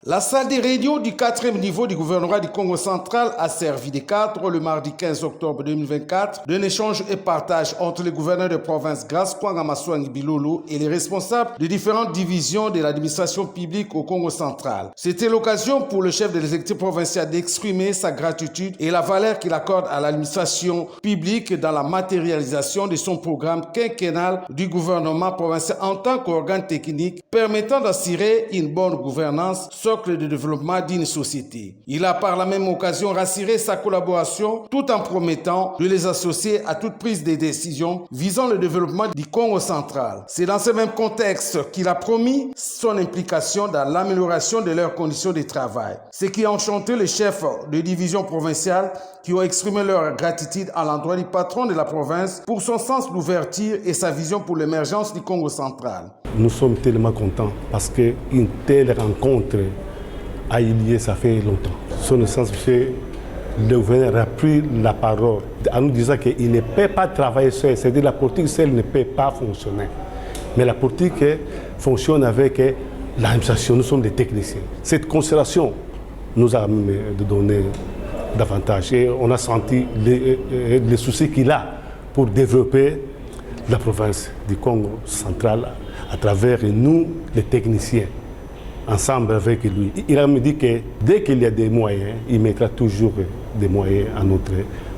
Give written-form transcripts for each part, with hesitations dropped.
La salle des réunions du 4e niveau du gouvernorat du Congo central a servi de cadre le mardi 15 octobre 2024 d'un échange et partage entre les gouverneurs de province Grace Kwanga Maswangi Bilulu et les responsables de différentes divisions de l'administration publique au Congo central. C'était l'occasion pour le chef de l'exécutif provincial d'exprimer sa gratitude et la valeur qu'il accorde à l'administration publique dans la matérialisation de son programme quinquennal du gouvernement provincial en tant qu'organe technique permettant d'assurer une bonne gouvernance, socle de développement d'une société. Il a par la même occasion rassuré sa collaboration tout en promettant de les associer à toute prise de décision visant le développement du Congo central. C'est dans ce même contexte qu'il a promis son implication dans l'amélioration de leurs conditions de travail. Ce qui a enchanté les chefs de division provinciale qui ont exprimé leur gratitude à l'endroit du patron de la province pour son sens d'ouverture et sa vision pour l'émergence du Congo central. Nous sommes tellement contents parce qu'une telle rencontre a eu lieu, ça fait longtemps. Son essence, le gouverneur a pris la parole en nous disant qu'il ne peut pas travailler seul, c'est-à-dire la politique seule ne peut pas fonctionner. Mais la politique fonctionne avec l'administration, nous sommes des techniciens. Cette considération nous a donné davantage et on a senti les soucis qu'il a pour développer la province du Congo central à travers nous, les techniciens, ensemble avec lui. Il a me dit que dès qu'il y a des moyens, il mettra toujours des moyens à notre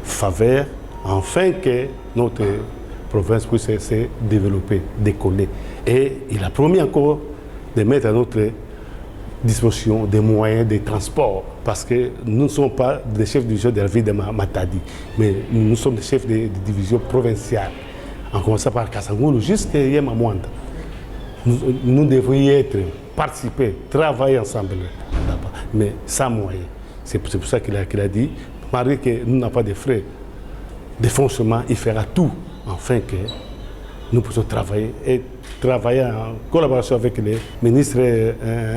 faveur, afin que notre province puisse se développer, décoller. Et il a promis encore de mettre à notre disposition des moyens de transport, parce que nous ne sommes pas des chefs de division de la ville de Matadi, mais nous sommes des chefs de division provinciale, en commençant par Kasangulu jusqu'à Yemamouanda. Nous devrions participer, travailler ensemble là-bas, mais sans moyens. C'est pour ça qu'il a dit, malgré que nous n'avons pas de frais de fonctionnement, il fera tout afin que nous puissions travailler et travailler en collaboration avec les ministres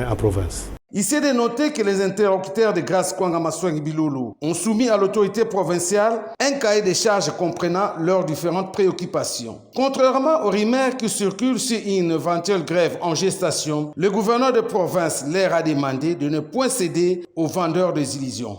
en province. Il s'est de noter que les interlocuteurs de Grace Kwanga Maswangi Bilulu ont soumis à l'autorité provinciale un cahier de charges comprenant leurs différentes préoccupations. Contrairement aux rumeurs qui circulent sur une éventuelle grève en gestation, le gouverneur de province leur a demandé de ne point céder aux vendeurs des illusions.